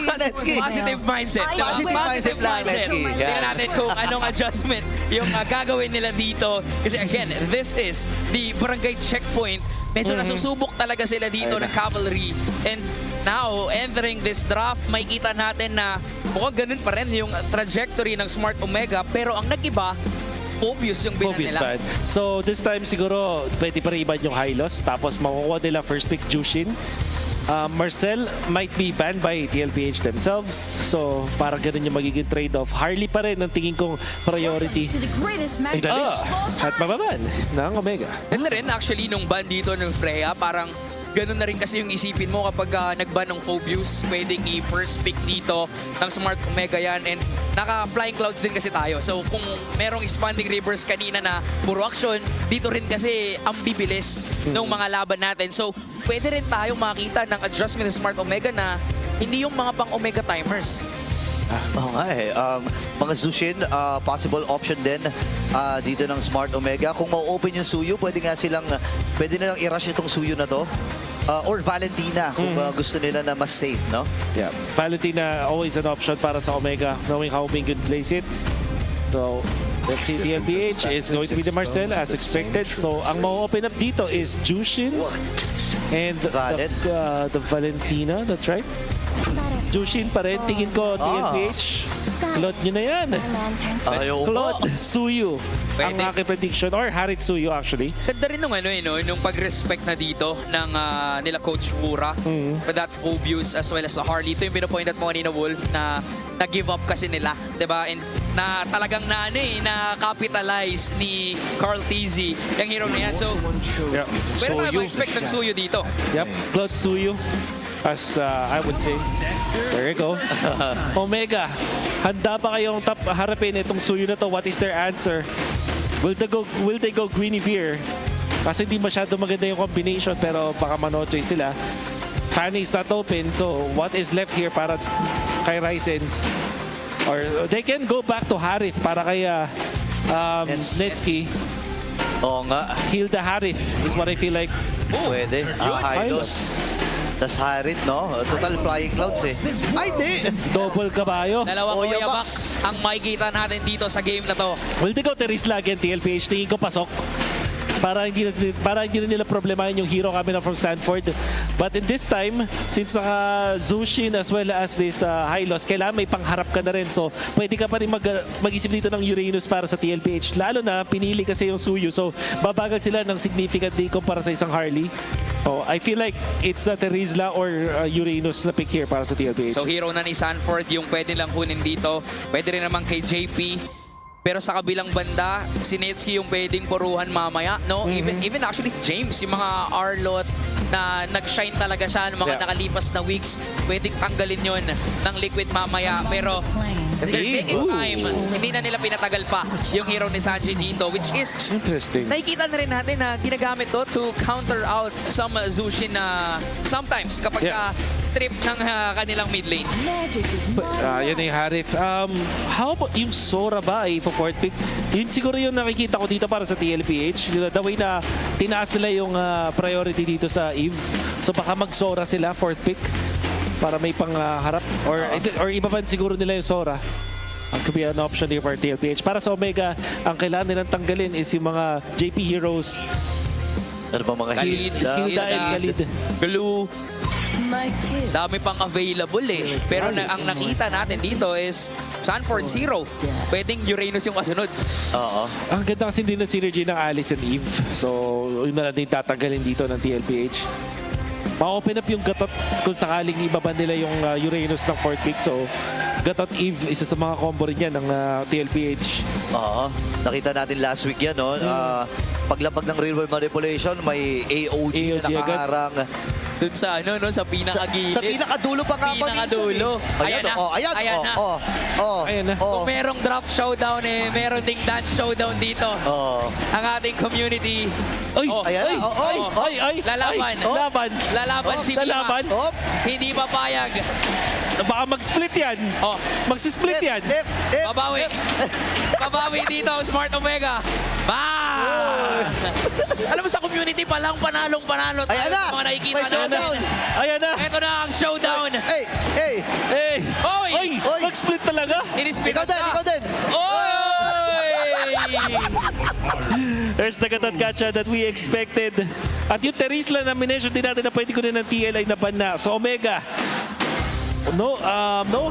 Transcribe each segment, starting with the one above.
Positive mindset. Ay, diba? positive Positive mindset lang, Letsky. Tingnan natin kung anong adjustment yung gagawin nila dito. Kasi again, this is the barangay checkpoint. Medyo nasusubok talaga sila dito ng cavalry. And now, entering this draft, makikita natin na mukhang ganun pa rin yung trajectory ng Smart Omega. Pero ang nag-iba, obvious yung binan Obvious nila. bad. So this time siguro pwede pa rin iban yung Hylos. Tapos makukuha nila first pick Jushin. Marcel might be banned by TLPH themselves. So parang ganun yung magiging trade-off. Harley pa rin ang tingin kong priority. To the greatest match Ah, of all at time. mababan ng Omega. And rin actually nung ban dito ng Freya, parang ganun na rin kasi yung isipin mo kapag nag-ban ng Phobius, pwedeng i-first pick dito ng Smart Omega yan. And naka-flying clouds din kasi tayo. So kung merong expanding rivers kanina na puro action, dito rin kasi ang bibilis ng mga laban natin. So pwede rin tayong makita ng adjustment ng Smart Omega na hindi yung mga pang-Omega timers. Oo nga eh. Mga Zushin, possible option din dito ng Smart Omega. Kung ma-open yung Suyu, pwede nilang i-rush itong Suyu na to. Or Valentina, kung gusto nila na mas safe, no? Yeah, Valentina always an option para sa Omega, knowing how Bing could place it. So, let's see, TLPH is going to be the Marcel as expected. So, ang ma-open up dito is Jushin and the Valentina, that's right. Jushin pa rin, tingin ko TLPH. Claude nyo na yan. Ayaw Claude Suyu ang Pwede. aking prediction, or Harit Suyu actually. Ganda rin nung nung pag-respect na dito ng nila Coach Wura for that Phobius as well as the Harley. Ito yung pinapoint at mo kanina, Wolf, na nag-give up kasi nila, 'di ba? And na talagang na-capitalize ni Carl Tizzy yung hero na yan. So, Yeah. pwede tayo ma-expect ng Suyo dito. Yep, Claude Suyu, as I would say. There you go. Omega, handa pa kayong harapin itong Suyu na to? What is their answer? Will they go Guinevere? Kasi hindi masyado maganda yung combination, pero baka manochoy sila. Fanny is not open, so what is left here para kay Ryzen? Or they can go back to Harith para kay Netsky. Oo nga. Heal the Harith is what I feel like. Pwede. Hylos. Tas Harit, no? Total flying clouds eh. Ay, di! Double kabayo. Dalawang Oya Oya Box. Box ang makikita natin dito sa game na to. Will they go Teris lagi ang TLPH? Tingin ko pasok. Para hindi na nila problemahin yung hero kami na from Sanford. But in this time, since naka Zushin as well as this Hylos, kailangan may pangharap ka na rin. So, pwede ka pa rin mag-isip dito ng Uranus para sa TLPH. Lalo na, pinili kasi yung Suyu. So, babagal sila ng significantly kumpara sa isang Harley. So, I feel like it's not Terizla or Uranus na pick here para sa TLPH. So hero na ni Sanford yung pwede lang kunin dito. Pwede rin naman kay JP. Pero sa kabilang banda, si Netsky yung pwedeng puruhan mamaya, no? Even actually James, yung mga Arlot na nag-shine talaga siya ng mga nakalipas na weeks, pwedeng tanggalin yon ng Liquid mamaya. Pero they're taking time. Hindi na nila pinatagal pa yung hero ni Sanji dito, which is Interesting. nakikita na rin natin na ginagamit to to counter out some Zushin na sometimes kapag trip ng kanilang mid lane. Yan na yung Harith. How about yung Sora ba ay fourth pick? Yun siguro yung nakikita ko dito para sa TLPH. The way na tinaas nila yung priority dito sa Eve. So baka mag-Sora sila, fourth pick. Para may pangharap. Or iba pa siguro nila yung Sora. Ang could be an option here for TLPH. Para sa Omega, ang kailangan nilang tanggalin is yung mga JP heroes. Ano ba mga Hilda and Khalid. Glue. My kids. Dami pang available eh. Pero ang nakita natin dito is Sanford Zero. Pwedeng Uranus yung kasunod. Oo. Ang ganda kasi din ng synergy ng Alice and Eve. So, yun na lang din tatanggalin dito ng TLPH. Ma-open up yung Gatot kung sakaling ibaban nila yung Uranus ng fourth pick. So, Gatot Eve, isa sa mga combo rin yan ng TLPH. Oo. Nakita natin last week yan, no? Paglapag ng real world manipulation, may AOG na agad. nakaharang. Dun sa sa pinakagilid. Sa pinakadulo pa nga Pinakadulo. Ayan na. Ayan na. Ayan na. Kung merong draft showdown meron ding dance showdown dito. Ang ating community. Ay! Ayan na. Ay! Lalaban. Laban! Lalaban si Mima. Lalaban! Hindi papayag. Baka mag-split yan! Mag-split yan! Babawi. Babawi dito ang Smart Omega. Alam mo sa community pa lang panalo tayo Ayan na. sa mga nakikita May showdown. natin. Ayan na! Ito na ang showdown. Hey! talaga? Inispiran Ikaw din! Oy! There's the Gatatkacha that we expected. At yung Terisla na minention din natin na pwede ko din ng TL ay naban na. So Omega, no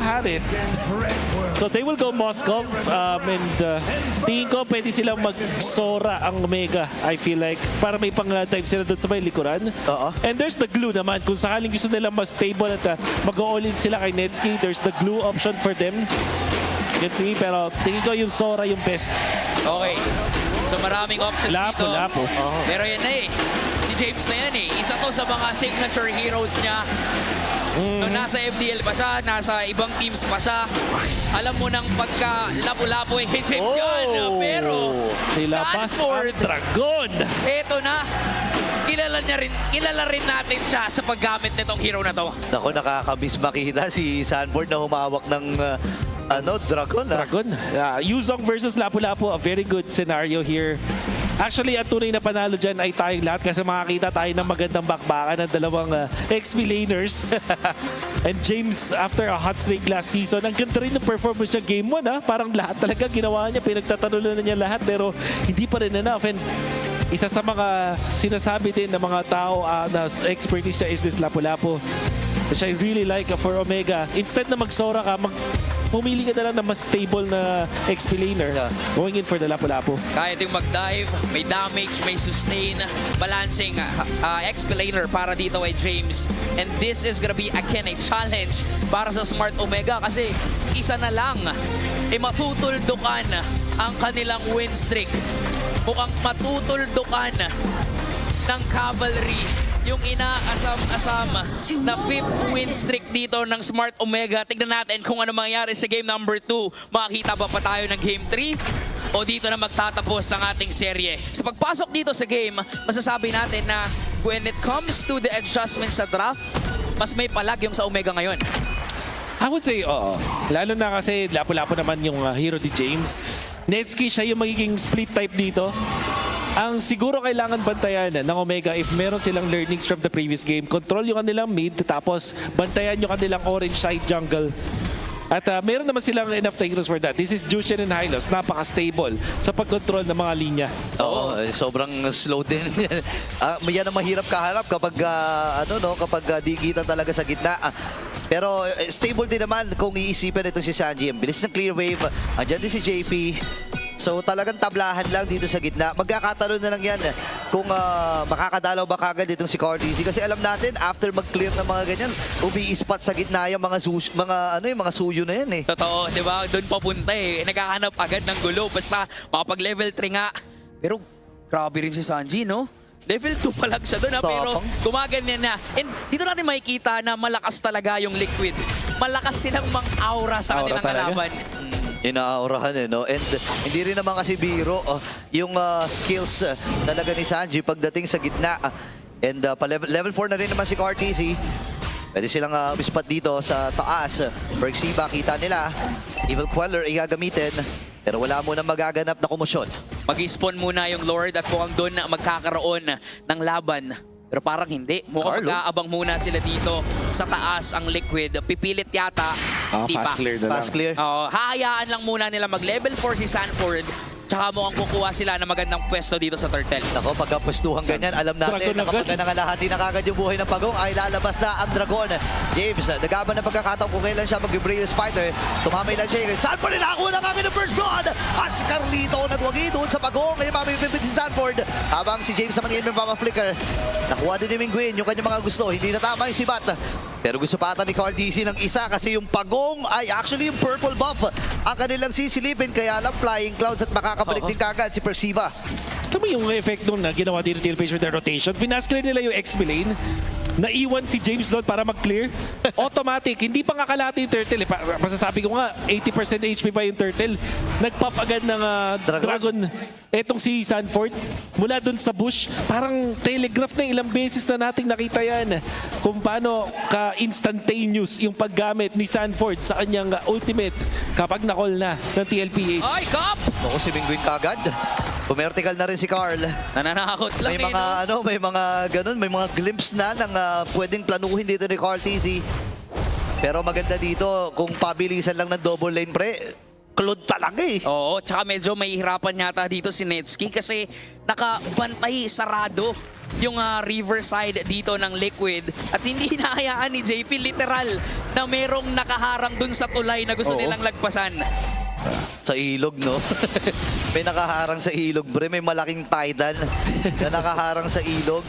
Harit. So they will go Moskov tingin ko pwede silang mag-Sora ang Omega, I feel like, para may pang-time sila doon sa may likuran. Oo. And there's the glue naman. Kung sakaling gusto nila mas stable at mag-all-in sila kay Netsky, there's the glue option for them. Netsky, pero tingin ko yung Sora yung best. Okay. So maraming options dito. Lapo. Pero yan na eh. Si James na yan eh. Isa to sa mga signature heroes niya. Nung nasa FDL pa siya, nasa ibang teams pa siya. Alam mo nang pagka lapo-lapo eh kay James yan. Pero Nilabas Sanford, ang Dragon. eto na. Kilala rin natin siya sa paggamit nitong hero na to. Naku, nakakamiss makita si Sanford na humawak ng Dragon. Dragon. Yuzong versus Lapu-Lapu, a very good scenario here. Actually, ang tunay na panalo dyan ay tayong lahat kasi makakita tayo ng magandang bakbakan ng dalawang XP laners. And James, after a hot streak last season, ang ganda rin ng performance niya game 1. Parang lahat talaga ginawa niya, pinagtatalunan na niya lahat pero hindi pa rin enough. And isa sa mga sinasabi din ng mga tao na expertise niya is this Lapu-Lapu, which I really like for Omega. Instead na mag-Sora ka, pumili ka na lang na mas stable na XP laner. Going in for the Lapu-Lapu. Kaya ding mag-dive, may damage, may sustain, balancing XP laner para dito kay James. And this is gonna be again a challenge para sa Smart Omega kasi isa na lang matutuldukan ang kanilang win streak. Mukhang matutuldukan ng Cavalry yung inaasam-asam na 5th win streak dito ng Smart Omega. Tignan natin kung ano mangyayari sa game number 2. Makakita ba pa tayo ng game 3? O dito na magtatapos ang ating serye? Sa pagpasok dito sa game, masasabi natin na when it comes to the adjustment sa draft, mas may palag yung sa Omega ngayon. I would say, oo. Lalo na kasi Lapu-Lapu naman yung hero ni James. Netsky siya yung magiging split type dito. Ang siguro kailangan bantayan ng Omega if meron silang learnings from the previous game. Control yung kanilang mid, tapos bantayan yung kanilang orange side jungle. At meron naman silang enough takers for that. This is Jushin and Hylos. Napaka-stable sa pag-control ng mga linya. Oo, sobrang slow din. Yan ang mahirap kaharap kapag kapag di kita talaga sa gitna. Pero stable din naman kung iisipin itong si Sanji. Ang bilis ng clear wave. Andyan din si JP. So talagang tablahan lang dito sa gitna. Magkakatalon na lang yan kung makakadalaw ba kagad itong si Cardizzy. Kasi alam natin, after mag-clear ng mga ganyan, umi-spot sa gitna yung mga suyo na yan eh. Totoo, di ba? Doon papunta eh. Naghahanap agad ng gulo. Basta makapag-level 3 nga. Pero grabe rin si Sanji, no? Level 2 pa lang siya doon, pero gumaganyan na. And dito natin makikita na malakas talaga yung Liquid. Malakas silang mang-aura sa kanilang kalaban. Inaaurahan no? And hindi rin naman kasi biro yung skills talaga ni Sanji pagdating sa gitna. And level 4 na rin naman si Cardizzy. Pwede silang umispat dito sa taas. Perxiba, kita nila. Evil Queller ay gagamitin. Pero wala muna magaganap na kumusyon. Mag-spawn muna yung Lord at mukhang doon na magkakaroon ng laban. Pero parang hindi. Mukhang mag-aabang muna sila dito sa taas ang Liquid. Pipilit yata. Hindi pa. Fast clear na lang. Fast clear. Hahayaan lang muna nila mag-level 4 si Sanford. Tsaka mukhang kukuha sila ng magandang pwesto dito sa Turtle. Nako, pagkapwestuhan ganyan, alam natin na kapag nangalahati na kagad yung buhay ng Pagong, ay lalabas na ang Dragon. James, nagaban ng pagkakataon kung kailan siya mag-Bravest Fighter. Tumamay lang siya. Sanford nakakuha na kami ng first blood. At si Carlito nagwagi doon sa Pagong. Ngayon mamipipit si Sanford. Habang si James naman yung mapapa-flicker. Nakuha din ni Mingguin yung kanyang mga gusto. Hindi natama yung sibat. Pero gusto pa ata ni Cardizzy ng isa kasi yung Pagong ay actually yung purple buff ang kanilang sisilipin. Kaya lang Flying Clouds at makakabalik din kagad si Perxiba. Ito mo yung effect nung na ginawa din ng Tailface with their rotation. Finask-clear nila yung XP lane. Naiwan si James doon para mag-clear. Automatic. Hindi pa nga kalahati yung Turtle. Masasabi ko nga, 80% HP pa yung Turtle. Nag-pop agad ng Dragon. Etong si Sanford. Mula doon sa bush. Parang telegraph na ilang beses na nating nakita yan. Kung paano ka-instantaneous yung paggamit ni Sanford sa kanyang ultimate kapag na-call na ng TLPH. Ay, Kap! Ako si Mingguin kagad. Pumertical na rin si Carl. Nananakot lang May mga may mga ganun, may mga glimpse na ng pwedeng planuhin dito ni Cardizzy. Pero maganda dito, kung pabilisan lang ng double lane, pre, Claude talaga eh. Oo, tsaka medyo may hirapan yata dito si Netsky kasi nakabantay sarado yung riverside dito ng Liquid at hindi hinahayaan ni JP literal na merong nakaharang dun sa tulay na gusto Oo. nilang lagpasan. Sa ilog, no? May nakaharang sa ilog, bre. May malaking tidal na nakaharang sa ilog.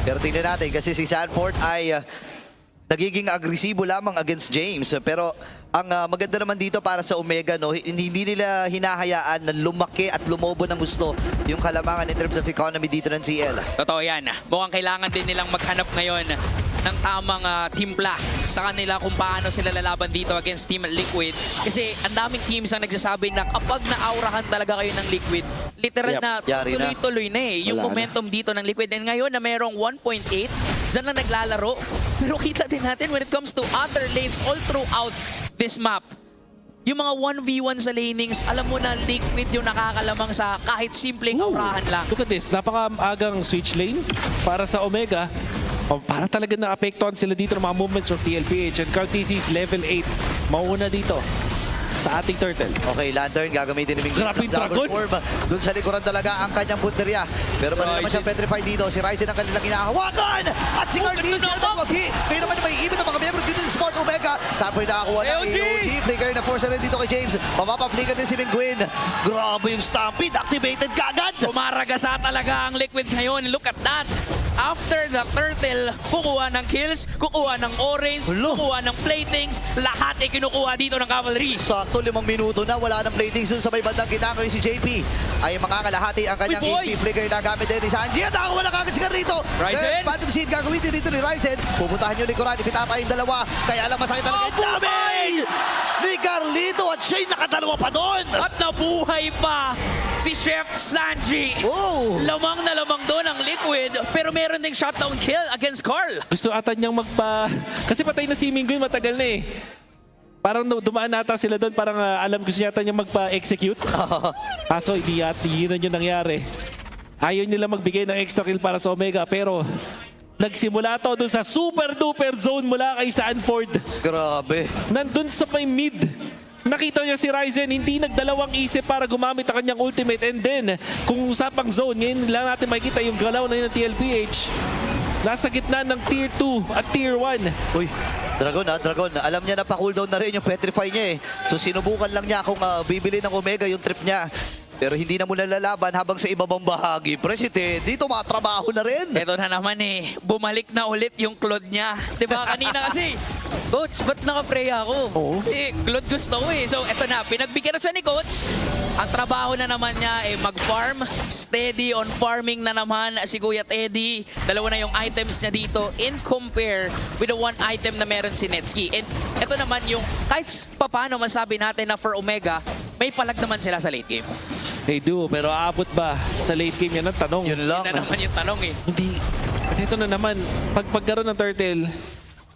Pero tingnan natin, kasi si Sanford ay nagiging agresibo lamang against James. Pero ang maganda naman dito para sa Omega, no, hindi nila hinahayaan na lumaki at lumobo ng gusto yung kalamangan in terms of economy dito ng CL. Totoo yan. Mukhang kailangan din nilang maghanap ngayon ng tamang timpla sa kanila kung paano sila lalaban dito against Team Liquid. Kasi ang daming teams ang nagsasabi na kapag na-aurahan talaga kayo ng Liquid, literal Yep. na Yari na. tuloy-tuloy na eh. Yung Wala na. momentum dito ng Liquid. And ngayon na merong 1.8, dyan na naglalaro. Pero kita din natin when it comes to other lanes all throughout this map, yung mga 1v1 sa lanings, alam mo na Liquid yung nakakalamang sa kahit simpleng aurahan lang. Look at this, napaka-agang switch lane para sa Omega. Para talaga na-apektuhan sila dito ng mga movements from TLPH. And Carl TC is level 8. Mauna dito sa ating Turtle. Okay, Lantern, gagamitin ni Ming Grabe yung dragon. Doon sa likuran talaga ang kanyang punteriya. Pero pwede naman siya petrified dito. Si Ryzen ang kanilang hinahawakan. At si Cartesian ang mag-hit. Kaya naman may ibig ng mga miyembro dito sa Smart Omega. Sanford nakakuha ng AOG. AOG. Flicker na force na rin dito kay James. Mapapaflicker din si Mingguin. Grabe yung Stampede. Activated kagad. Pumaragasa talaga ang Liquid ngayon. Look at that. After the Turtle, kukuha ng kills, kukuha ng orange, Hello. kukuha ng platings, lahat ay kinukuha dito ng Cavalry. Sakto 5 minuto na, wala ng platings dun sa may bandang kita si JP. Ay mangangalahati ang kanyang Uy, boy! AP flicker na gamit din ni Sanji. At nakakuha na kagad si Carlito. Ryzen! Phantom Seed gagawin din dito ni Ryzen. Pupuntahan yung likuran, ipita pa yung dalawa. Kaya lang masakit talaga yung damage ni Carlito at siya'y nakadalawa pa doon. At nabuhay pa si Chef Sanji. Oh! Lamang na lamang doon ang Liquid, pero meron ding shutdown kill against Carl. Gusto ata niyang Kasi patay na si Mingguin, matagal na eh. Parang dumaan nata sila doon, parang alam gusto yata niya magpa-execute. Kaso hindi na yun nangyari. Ayaw nila magbigay ng extra kill para sa Omega, pero nagsimula to doon sa super duper zone mula kay Sanford. Grabe. Nandun sa may mid. Nakita niya si Ryzen, hindi nagdalawang isip para gumamit ang kanyang ultimate. And then, kung usapang zone, ngayon lang natin makikita yung galaw na yun ng TLPH. Nasa gitna ng Tier 2 at Tier 1. Uy, Dragon Dragon. Alam niya na pa-cooldown na rin yung petrify niya eh. So sinubukan lang niya kung bibili ng Omega yung trip niya. Pero hindi na muna lalaban habang sa ibabang bahagi. President, dito matrabaho na rin. Eto na naman eh, bumalik na ulit yung Claude niya. Diba kanina kasi, Coach, ba't naka-pray ako? Oo. Eh, Claude gusto ko eh. So eto na, pinagbigyan na siya ni Coach. Ang trabaho na naman niya eh mag-farm, steady on farming na naman si Kuya Teddy. Dalawa na yung items niya dito in compare with the one item na meron si Netsky. And eto naman yung kahit paano masabi natin na for Omega, may palag naman sila sa late game. They do, pero aabot ba sa late game yan ang tanong? Yun lang. Yun na naman yung tanong eh. Hindi. At ito na naman, pagkaroon ng Turtle,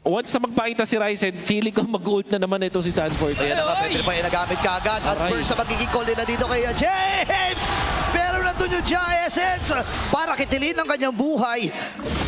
once na magpakita si Ryzen, feeling ko mag-ult na naman ito si Sanford. Ayan na nga, Ay! petrify na gamit kagad. At Aray. first sa magiging call nila dito kay James! Pero nandun yung Jai Essence para kitilin ang kanyang buhay.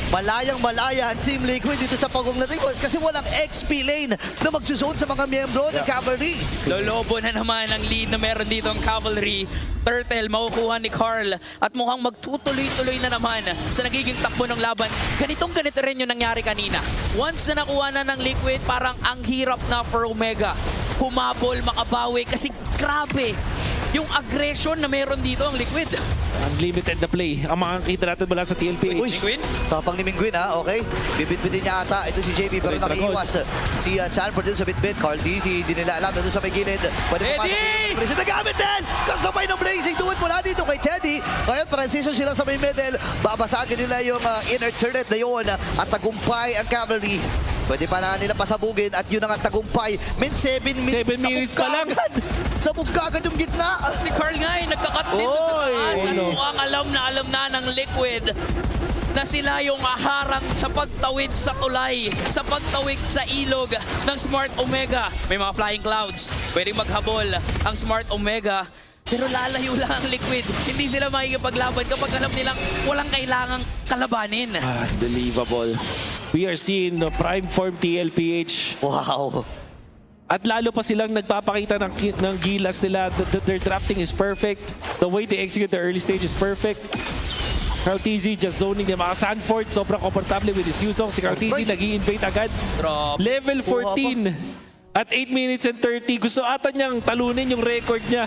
Malayang-malaya ang Team Liquid dito sa pagong natin kasi walang XP lane na magsusone sa mga miyembro ng Cavalry. Lolobo na naman ang lead na meron dito ang Cavalry. Turtle, makukuha ni Carl. At mukhang magtutuloy-tuloy na naman sa nagiging takbo ng laban. Ganito rin yung nangyari kanina. Once na nakuha na ng Liquid, parang ang hirap na for Omega. Humabol, makabawi kasi grabe yung aggression na meron dito ang Liquid. Unlimited na play. Ang makakita natin mula sa TLPH. Uy, Mingguin? tapang ni Mingguin ha, okay. Bibit-bitin niya ata. Ito si JB pero Dragon. nakiiwas. Si Sanford dun sa bit-bit. Carl DC, di nila alam. Nandun sa may gilid. Pwede Eddie! papasok. Nagamit din! Kasabay ng blazing duwit mula dito kay Teddy. Ngayon, transition sila sa may middle. Babasagin nila yung inner turret na yun. At tagumpay ang Cavalry. Pwede pa na nila pasabugin at yun ang tagumpay. 7 minutes. 7 minutes pa lang. Sabog kagad yung gitna. Si Carl nga eh, nagkakat dito sa Oy! taas. At Ano? mukhang alam na ng Liquid na sila yung aharang sa pagtawid sa tulay, sa pagtawid sa ilog ng Smart Omega. May mga flying clouds. Pwedeng maghabol ang Smart Omega. Pero lalayo lang ang Liquid. Hindi sila makikipaglaban kapag alam nilang walang kailangang kalabanin. Unbelievable. We are seeing prime form TLPH. Wow. At lalo pa silang nagpapakita ng gilas nila. Their drafting is perfect. The way they execute the early stage is perfect. Carteezy just zoning niya. Mga Sanford, sobrang komportable with his Yuzong. Si Carteezy nag-i-invade agad. Grabe. Level 14. At 8 minutes and 30. Gusto ata niyang talunin yung record niya.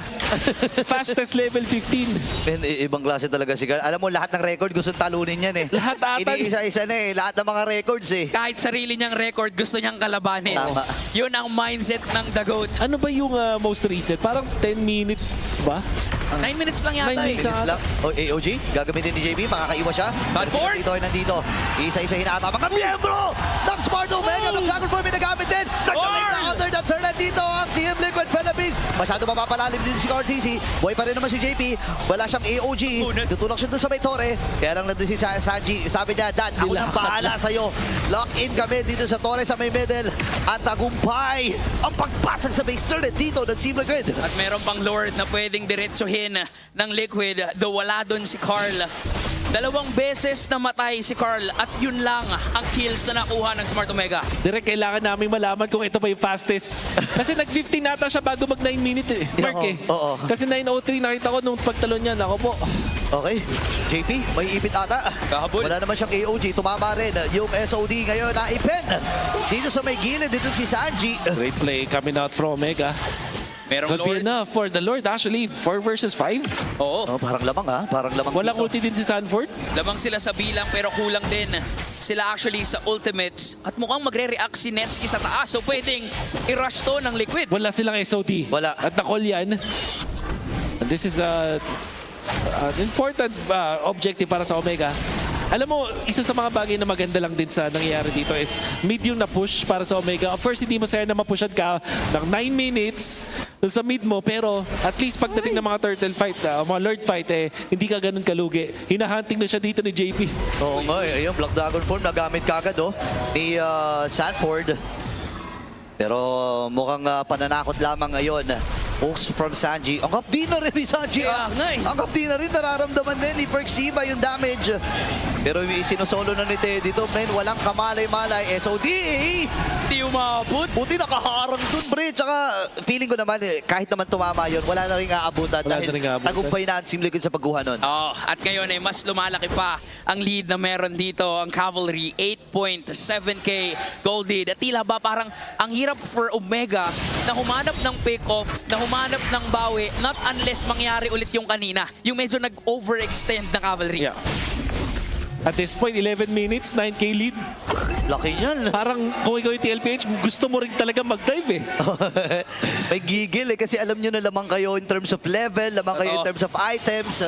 Fastest level 15. Man, ibang klase talaga si Carl. Alam mo, lahat ng record gusto talunin yan eh. Lahat ata. Iniisa-isa na eh. Lahat ng mga records eh. Kahit sarili niyang record, gusto niyang kalabanin. Tama. Yun ang mindset ng The GOAT. Ano ba yung most recent? Parang 10 minutes ba? 9 minutes lang yata 9 eh. minutes Minutes lang. Oh, AOG, gagamitin ni JB. Makakaiwas siya. Sanford! Dito ay nandito. Isa-isa hinata. Mga miyembro ng Smart Omega. Ng Dragon Form ay nagamit din. Nagkamit na under the turn. Dito ang Team Liquid Philippines. Masyado mapapalalim dito si Carteezy. Buhay pa rin naman si JP. Wala siyang AOG. Tutulak siya doon sa may Torre. Kaya lang nandun si Sanji. Sabi niya, Dad, ako nang bahala sa'yo. Lock in kami dito sa Torre sa may middle. At tagumpay ang pagpasag sa base turret dito ng Team Liquid. At meron pang Lord na pwedeng diretsuhin ng Liquid. Though wala doon si Carl. 2 beses namatay si Carl at yun lang ang kills na nakuha ng Smart Omega. Direk, kailangan namin malaman kung ito pa yung fastest. Kasi nag-15 nata siya bago mag 9 minutes eh. Mark eh. Oo. Kasi 9:03 nakita ko nung pagtalon niya. Ako po. Okay, JP, may ipit ata. Kahabol. Wala naman siyang AOG, tumama rin. Yung SOD ngayon na ipin. Dito sa may gilid, dito si Sanji. Great play coming out from Omega. Merong Could be Lord. enough for the Lord. Actually, 4 versus 5. Oo. Oh, parang lamang ha, parang lamang Walang dito. ulti din si Sanford. Lamang sila sa bilang pero kulang din sila actually sa ultimates. At mukhang magre-react si Netsky sa taas. So pwedeng i-rush to ng Liquid. Wala silang SOD. Wala. At na-call yan. And this is an important objective para sa Omega. Alam mo, isa sa mga bagay na maganda lang din sa nangyayari dito is medium na push para sa Omega. Of course, hindi masaya na mapushan ka ng 9 minutes sa mid mo. Pero at least pagdating ng mga turtle fight, mga lord fight, hindi ka ganun kalugi. Hinahunting na siya dito ni JP. Oo nga, ayun, Black Dragon Form nagamit kagad ni Sanford. Pero mukhang pananakot lamang ngayon. Hooks from Sanji. Ang hapdi na rin ni Sanji. Kaya nga eh. Ang hapdi na rin, nararamdaman din ni Perxiva yung damage. Pero sinusolo na ni Teddy dito, men. Walang kamalay-malay. SOD! Hindi umabot. Buti nakaharang dun, pre. Tsaka feeling ko naman, kahit naman tumama yun, wala na rin aabutan. Wala Dahil na rin aabutan. tagumpay na ang Team Liquid sa pagkuha nun. Oh, at ngayon ay mas lumalaki pa ang lead na meron dito ang Cavalry. 8.7k gold lead. At tila ba parang ang hirap for Omega na humanap ng pick-off, na humanap ng bawi, not unless mangyari ulit yung kanina. Yung medyo nag-overextend na Cavalry. Yeah. At this point, 11 minutes, 9k lead. Laki yan. Parang kung ikaw yung TLPH, gusto mo rin talaga mag-dive eh. May gigil kasi alam nyo na lamang kayo in terms of level, lamang kayo in Oo. terms of items.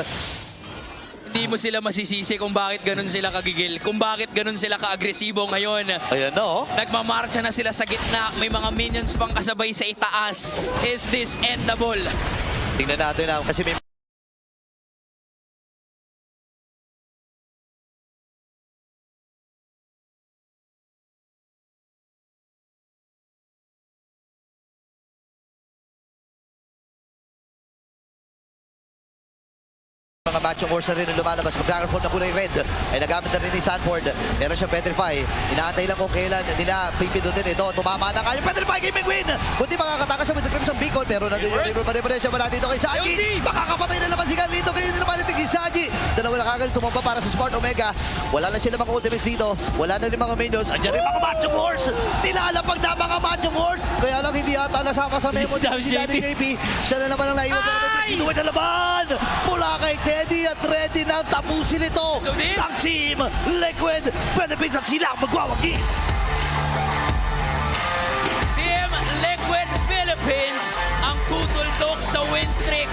Hindi mo sila masisisi kung bakit ganun sila kagigil, kung bakit ganun sila ka-agresibo ngayon. Ayan na Nagmamarcha na sila sa gitna, may mga minions pang kasabay sa itaas. Is this endable? Tingnan natin kasi may mga matching wars na rin ang lumalabas. Mag-Dragon Form na kulay red ay nagamit na rin ni Sanford. Meron siyang Petrify. Inaantay lang kung kailan nila pipindutin ito. Tumama na kaya. Petrify Gaming win! Kundi makakatakas siya with the Crimson Beacon. Pero nandun yung River Manipulation mula dito kay Sanji. Makakapatay na naman si Carlito. Kaya nila palitig si Sanji. Dalawa na kagad tumamba para sa Smart Omega. Wala na sila mga ultimates dito. Wala na rin mga minions. Andiyan rin mga matching wars. Nilalapag na mga matching wars. Kaya lang hindi yata nasama sa memo Hindi si Daddy JP. Siya na naman ang naiwan. Inuwi na laban mula kay Teddy at ready na tapusin ito ng Team Liquid Philippines at sila magwawagi. Team Liquid Philippines ang tutultok sa win streak